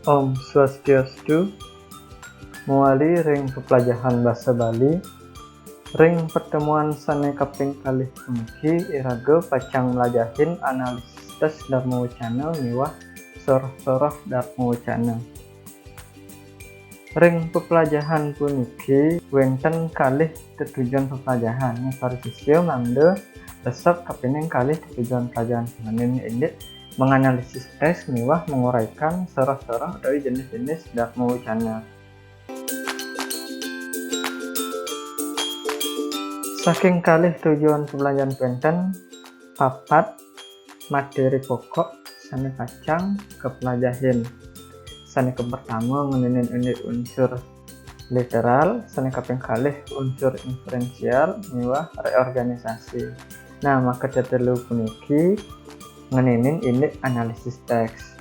Om Swastiastu. Muali ring pepelajaran basa Bali. Ring pertemuan sane kaping kalih puniki iraga pacang melajahin analisis tes Dharma Wacana miwah soroh-soroh Dharma Wacana. Ring pepelajaran puniki wenten kalih tujuan pepelajaran. Partisio mangde resep kapining kalih tujuan pelajaran mengenai ini menganalisis tes miwah menguraikan soroh-soroh dari jenis-jenis Dharma Wacana. Saking kalih tujuan pembelajaran wenten papat materi pokok sane pacang kepelajahin. Sane pertama mengenai unit unsur literal, sane kaping kalih unsur inferensial miwah reorganisasi. Nah, maka tetelu puniki ngenenin ini analisis teks.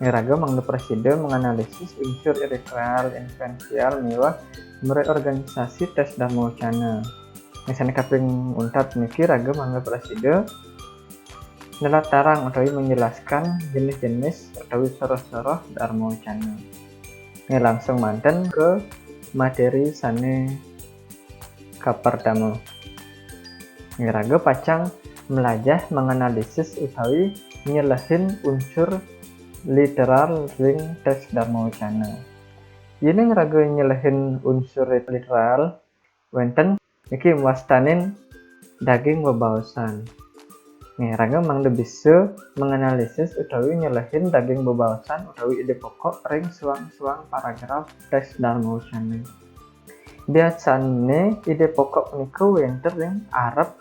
Ngeraga mangda presiden menganalisis unsur literal, inferensial miwah mereorganisasi tes Dharma Wacana. Misalnya kaping untat niki raga mangga presiden nelatarang utawi menjelaskan jenis-jenis utawi soroh-soroh Dharma Wacana. Ini langsung manten ke materi sane kapardama. Ini raga pacang melajah menganalisis utawi nyelehin unsur literal ring teks Dharma Wacana. Ini raga nyelehin unsur literal wenten iki wastanin daging bebaosan. Nih, raga mangda bisa menganalisis utawi nyelehin daging bebaosan utawi ide pokok ring suang-suang paragraf teks Dharma Wacana. Biasane ide pokok punika wenten ring arep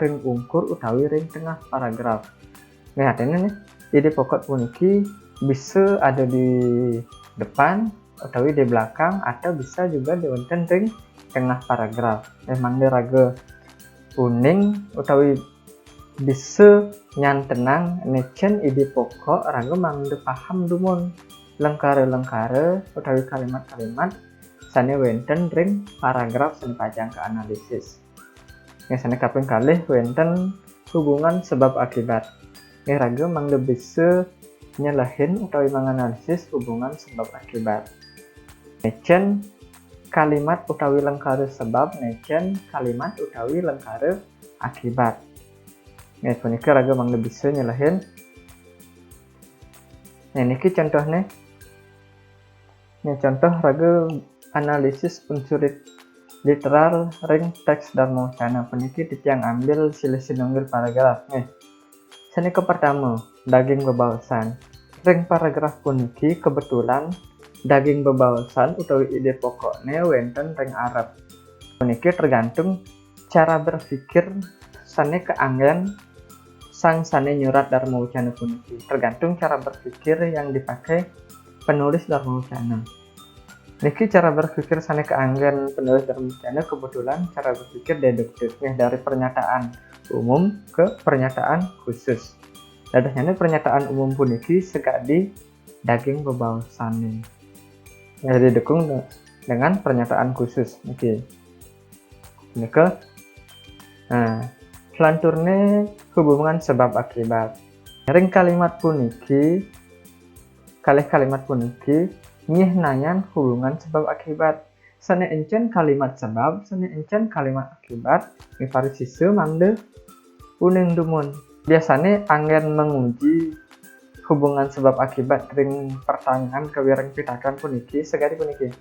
ring ungkur utawi ring tengah paragraf. Nih, artinya nih ide pokok puniki bisa ada di depan utawi di belakang atau bisa juga di wenten ring tengah paragraf. Memang raga kuning utawi bisa nyantenang necen ide pokok raga mangde paham dumun lengkare-lengkare utawi kalimat-kalimat sane wenten ring paragraf sane pacang ke analisis. Sane kaping kalih wenten hubungan sebab akibat. Raga mangde bisa nyelehin utawi menganalisis hubungan sebab akibat. Necen kalimat utawi lengkare sebab, necen kalimat utawi lengkare akibat. Nih, punika raga mangda bisa nyelehin. Nah, niki contohnya. Nih, contoh raga analisis unsur literal ring teks Dharma Wacana. Puniki titiang ambil silih sinunggil paragraf. Nih, sane pertama, daging bebaosan. Ring paragraf puniki kebetulan daging bebaosan utawi ide pokoknya wenten ring arep. Puniki tergantung cara berpikir sane keanggen sang sane nyurat Dharma Wacana puniki. Tergantung cara berpikir yang dipakai penulis Dharma Wacana. Niki cara berpikir sane keanggen penulis Dharma Wacana kebetulan cara berpikir deduktifnya dari pernyataan umum ke pernyataan khusus. Dadahnya pernyataan umum puniki segadi daging bebaosan. Ya, didukung dengan pernyataan khusus. Oke. Nika. Nah, selanjutnya hubungan sebab akibat. Ring kalimat puniki, kalih kalimat puniki nyih nanyan hubungan sebab akibat. Sane encen kalimat sebab, sane encen kalimat akibat, miparisisu mangde uning dumun. Biasanya anggen menguji hubungan sebab akibat ring pertanyaan kewirang pitakan puniki segari puniki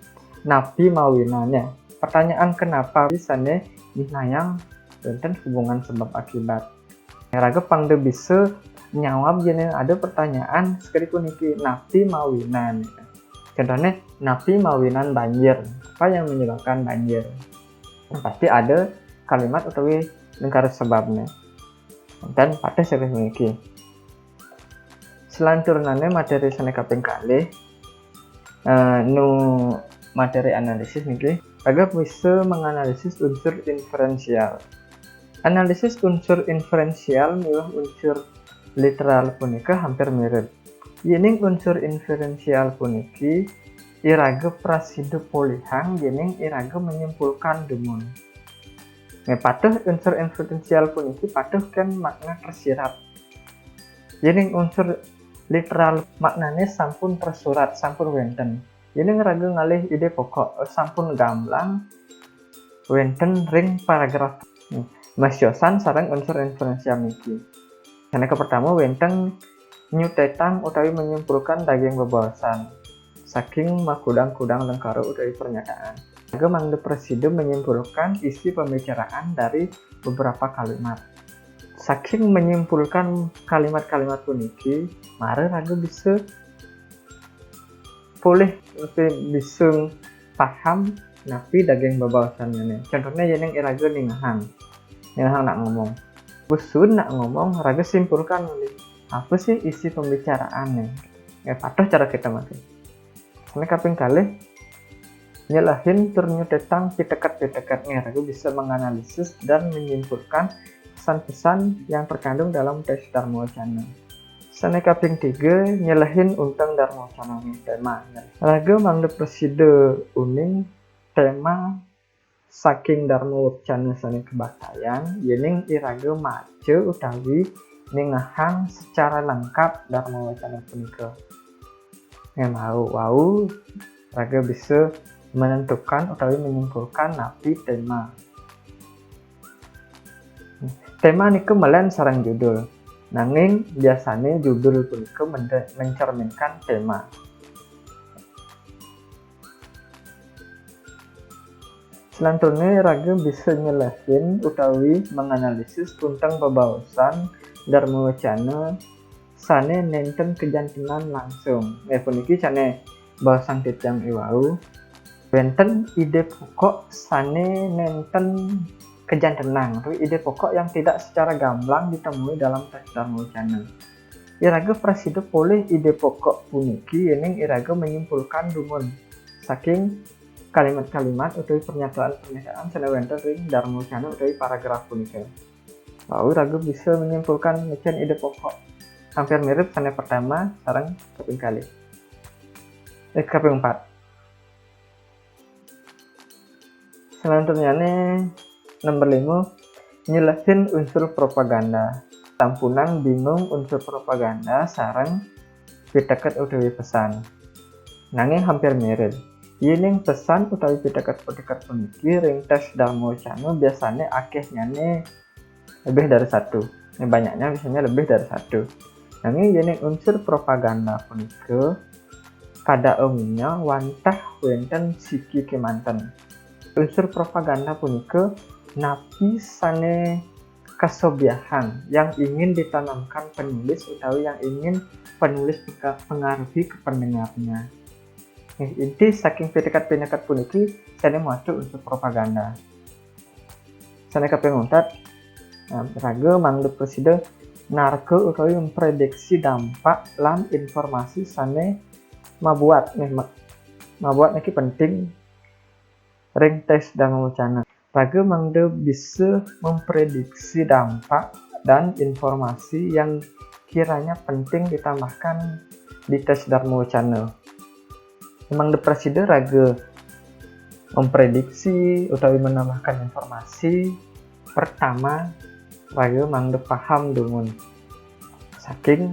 napi mawinannya. Pertanyaan kenapa bisane nayang wenten hubungan sebab akibat. Raga pangde bisa nyawab jeneng ada pertanyaan segari puniki napi mawinan. Contohnya napi mawinan banjir. Apa yang menyebabkan banjir? Pasti ada kalimat utawi lingkar sebabnya. Dan pada segari puniki. Selanjutnya materi sane kaping kalih nu materi analisis niki raga bisa menganalisis unsur inferensial. Analisis unsur inferensial miwah unsur literal punika hampir mirip. Yening unsur inferensial puniki iraga prasidu polihang yening iraga menyimpulkan dumun. Patuh unsur inferensial puniki patuh kan makna tersirat. Yening unsur literal maknanya sampun tersurat, sampun wenten. Ini ngeraga ngalih ide pokok, sampun gamblang wenten ring paragraf masyosan sarang unsur inferensial niki. Karena ke pertama wenten nyutetan utawi menyimpulkan daging bebawasan saking makudang-kudang lengkaro utawi pernyataan. Raga mangde presiden menyimpulkan isi pembicaraan dari beberapa kalimat. Saking menyimpulkan kalimat-kalimat puniki, mare raga bisa boleh bisa paham napi daging bebawasannya nih. Contohnya yang iraga ningahan nak ngomong. Busun nak ngomong, raga simpulkan apa sih isi pembicaraan nih. Patuh cara kita mati. Ini kaping kali nyelahin ternyutetan pitekat-pitekatnya. Raga bisa menganalisis dan menyimpulkan pesan-pesan yang terkandung dalam teks Dharma Wacana. Sane kaping 3 nyelahin untang Dharma Wacana tema. Raga mangde preside uning tema saking Dharma Wacana sane kebaktayan yening iraga mace utawi ningahan secara lengkap Dharma Wacana punika. Wau raga bisa menentukan utawi menyimpulkan napi tema. Tema niku melen sarang judul. Nanging biasanya judul punika mencerminkan tema. Selanjutnya raga bisa nyelehin utawi menganalisis tentang bebawasan Dharma Wacana sane nenten kejantenan langsung. Puniki sane bawasan titiang iwau. Wenten ide pokok sane nenten kejantenan atau ide pokok yang tidak secara gamblang ditemui dalam teks Dharma Wacana. Iraga presiden boleh ide pokok puniki yening iraga menyimpulkan dumun saking kalimat-kalimat utawi pernyataan-pernyataan sane wenten ring Dharma Wacana utawi paragraf punika. Wau iraga bisa menyimpulkan mecen ide pokok hampir mirip sane pertama sareng kaping kali. Kaping 4. Selanjutnya nomor 5 nyelehin unsur propaganda. Tampunan bingung unsur propaganda sareng pitekat utawi pesan. Nanging hampir mirip. Yening pesan utawi pitekat puniki ring teks Dharma Wacana biasanya akehnya lebih dari satu. Banyaknya biasanya lebih dari satu. Nanging yening unsur propaganda punika pada umumnya wantah wenten siki kemanten. Unsur propaganda punika napi sane kesobiahan yang ingin ditanamkan penulis utawi yang ingin penulis pengaruhi ke pendengarnya. Inti saking pitekat-pitekat puniki sane masuk unsur propaganda. Sane kaping 4 raga mangde presiden narke utawi memprediksi dampak lan informasi sane mabuat niki penting ring teks Dharma Wacana. Raga mangde bisa memprediksi dampak dan informasi yang kiranya penting ditambahkan di teks Dharma Wacana. Mangde presiden raga memprediksi utawi menambahkan informasi. Pertama, raga mangde paham dumun saking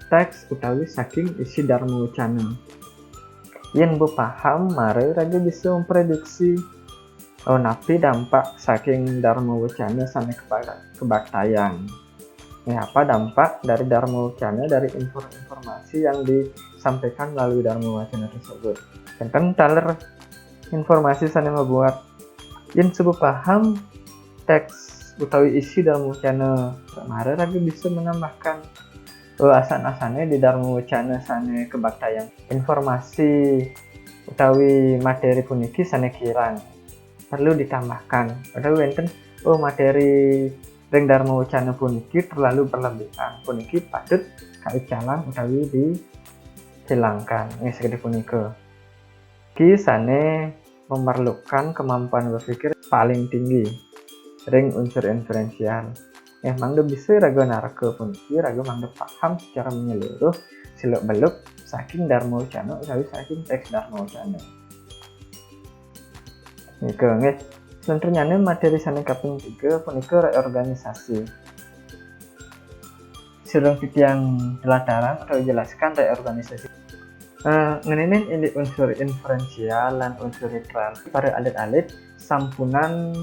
teks utawi saking isi Dharma Wacana. Yen paham mare raga bisa memprediksi napi dampak saking Dharma Wacana sane kebaktayan. Apa dampak dari Dharma Wacana dari informasi yang disampaikan melalui Dharma Wacana tersebut. Tentang taler informasi sane membuat yen sebu paham teks utawi isi Dharma Wacana mare raga bisa menambahkan asan-asane di Dharma Wacana sane kebaktayan. Informasi utawi materi puniki sane kirang perlu ditambahkan. Utawi wenten materi ring Dharma Wacana puniki terlalu berlebihan. Puniki patut kaicalan utawi dihilangkan. Segede punika. Ki sane memerlukan kemampuan berpikir paling tinggi ring unsur inferensial. Mangde bisa raga narke puniki raga mangde paham secara menyeluruh seluk-beluk saking Dharma Wacana utawi saking teks Dharma Wacana. Nika nggih. Selanjutnya materi sane kaping 3 punika reorganisasi. Surung titiang teladaran atau jelaskan reorganisasi. Ngenenin ini unsur inferensial dan unsur literal. Para alit-alit sampunan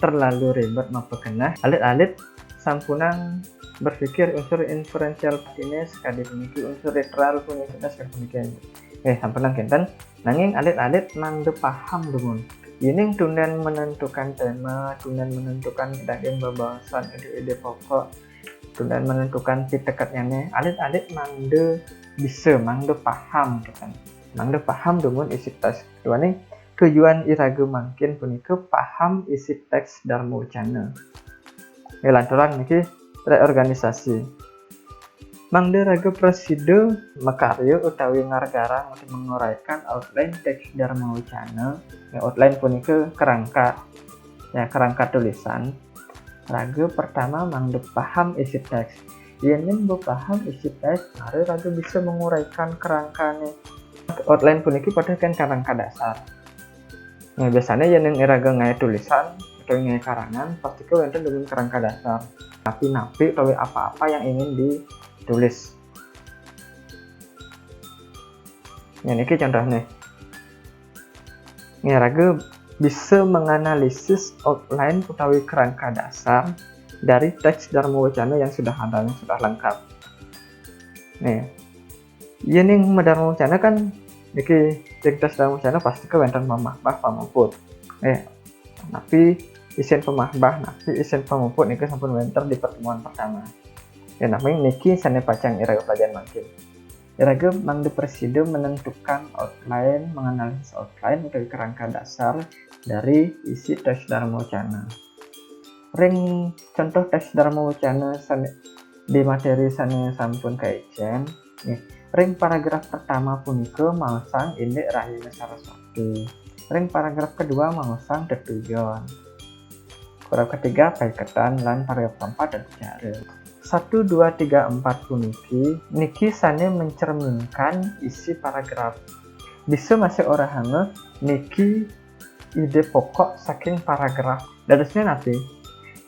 terlalu ribet mapakenah. Alit-alit sampunan berpikir unsur inferensial ini sekali memiliki unsur literal pun kita sekali demikian. Sampunan kenten nanging alit-alit nangde paham demun. Ini tunen menentukan tema, tunen menentukan daging pembahasan ide-ide pokok, tunen menentukan tekadnya nih. Alit-alit nangde bisa mangde paham kan. Mangde paham demun isi teks kedua nih. Tujuan iraga makin punika paham isi teks Dharma Wacana. Lantaran niki reorganisasi. Mangde raga preside makarya utawi ngargarang untuk menguraikan outline teks Dharma Wacana. Outline punika kerangka. Kerangka tulisan. Raga pertama mangde paham isi teks. Yen paham isi teks, raga bisa menguraikan kerangkanya. Outline puniki pada kan kerangka dasar. Biasanya yen raga ngaya tulisan atau ngaya karangan, pasti ke wonten dengan kerangka dasar. Napi-napi atau apa-apa yang ingin ditulis. Ini contohnya. Raga bisa menganalisis outline utawi kerangka dasar dari teks Dharma Wacana yang sudah ada, yang sudah lengkap. Ini Dharma Wacana kan niki teks Dharma Wacana pasti ke wonten pamahbah pamuput. Tapi isen pamahbah, napi isen pamuput niki sampun wonten di pertemuan pertama. Namanya niki sane pacang iraga pelajaran makin. Iraga mangde preside menentukan outline, menganalisis outline utawi kerangka dasar dari isi teks Dharma Wacana. Ring contoh teks Dharma Wacana di materi sane sampun kaejen. Ring paragraf pertama punika mangsang indek Rahina Saraswati. Ring paragraf kedua mangsang tetujon. Paragraf ketiga paiketan lan paragraf keempat tetucara. 1, 2, 3, 4 puniki niki sane mencerminkan isi paragraf. Bisa masih orang hange niki ide pokok saking paragraf. Dadosnya nanti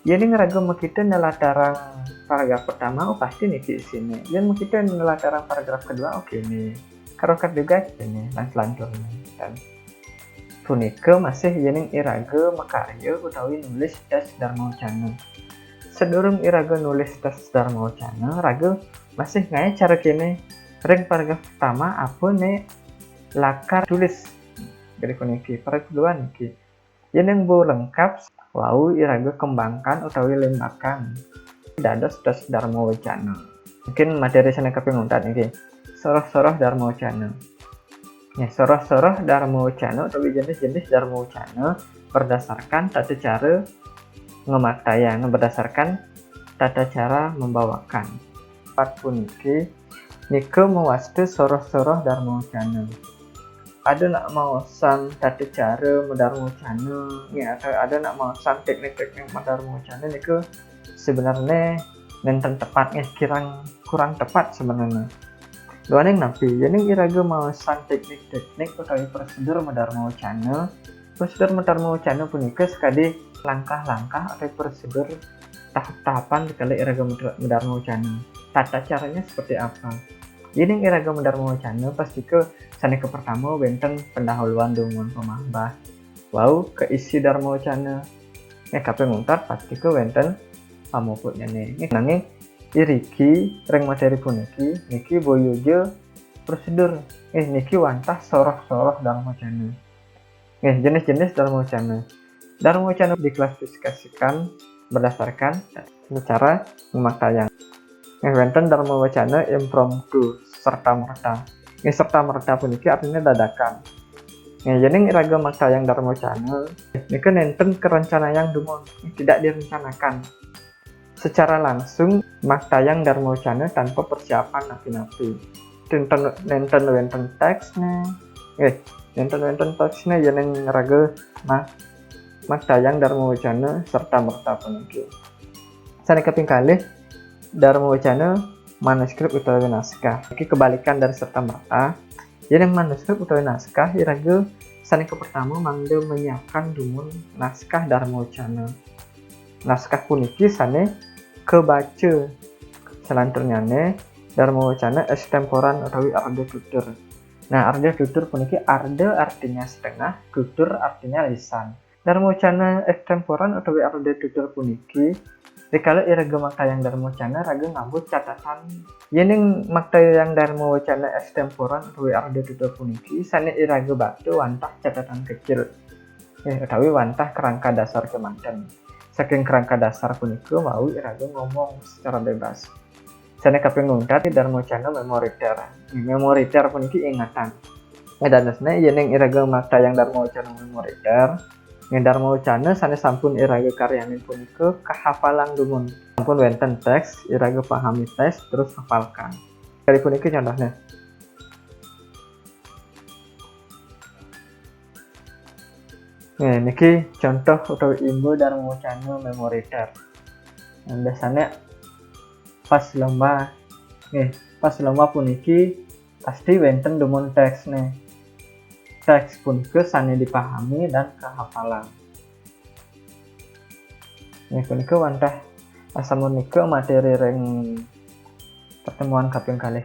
jadi ngeraga kita nelatarang paragraf pertama, pasti niki isine. Dan kita nelatarang paragraf kedua, oke nih. Karokat juga ini, dan selanjutnya. Dan punika masih yening iraga makarya utawi nulis teks Dharma Wacana. Sedurung iraga nulis teks Dharma Wacana, raga masih ngaya cara kene. Ring paragraf pertama apa nih lakar tulis. Jadi kuniki paragraf kedua niki. Yening bu lengkap. Wau iraga kembangkan utawi lembakan dados teks Dharma Wacana. Mungkin materi sana kapinguntan iki. Soroh-soroh Dharma Wacana. Soroh-soroh Dharma Wacana utawi jenis-jenis Dharma Wacana berdasarkan tata cara ngematayang, berdasarkan tata cara membawakan. Part puniki nika mewaste soroh-soroh Dharma Wacana. Ada nak mau sang tata cara Dharma Wacana, atau ada nak mau sang teknik-teknik Dharma Wacana niku sebenarnya nenten tepatnya kurang tepat sebenarnya. Doaning napi, jadi iraga mau sang teknik-teknik utawi prosedur Dharma Wacana. Prosedur Dharma Wacana punika sekali langkah-langkah atau prosedur tahap-tahapan dikala iraga Dharma Wacana. Tata caranya seperti apa? Jadi iraga Dharma Wacana pasti ke sane ke pertama benten pendahuluan dengan pemahbah. Wow, ke isi Dharma Wacana. Kape nguntar pasti ke benten pamuputnya nih. Nanging iriki ring materi puniki niki boyoje prosedur. Niki wantah soroh-soroh Dharma Wacana. Jenis-jenis Dharma Wacana. Dharma Wacana diklasifikasikan berdasarkan cara mematayang. Benten Dharma Wacana impromptu serta-merta. Serta-merta puniki artinya dadakan. Jadi iraga matayang Dharma Wacana niki nenten kerencanaan dumun, tidak direncanakan. Secara langsung matayang Dharma Wacana tanpa persiapan napi-napi. Nenten teksnya. Nenten teksnya yang iraga matayang Dharma Wacana serta-merta puniki. Sane kaping kalih Dharma Wacana manuskrip utawi naskah. Iki kebalikan dari serta merta. Jadi manuskrip utawi naskah iraga sane ke pertama mangde menyiapkan dumun naskah Dharma Wacana. Naskah puniki sane kebaca Selanjutnya Dharma Wacana extemporan utawi arda tutur. Nah, arda tutur puniki arda artinya setengah, tutur artinya lisan. Dharma Wacana extemporan utawi arda tutur puniki rikala iraga makta yang Dharma Wacana raga ngambut catatan yening makta yang Dharma Wacana extemporan utawi arda tutur puniki sane iraga batu wantah catatan kecil utawi wantah kerangka dasar kemanten. Saking kerangka dasar punika mau iraga ngomong secara bebas. Sane kaping ngungkat Dharma Wacana memoriter. Memoriter puniki ingatan. Edanesna yening iraga makta yang Dharma Wacana memoriter. Dharma Wacana sane sampun iraga karyaning punika kahafalan dumun. Sampun wenten teks, iraga pahami teks terus hafalkan. Kali punika contohnya. Nah, niki contoh utawi ilmu Dharma Wacana memoriter. Biasanya pas lomba puniki pasti wenten dumun teks nih. Teks punika sane dipahami dan kehafalan. Nih punika wantah asamunika materi ring pertemuan kaping kalih.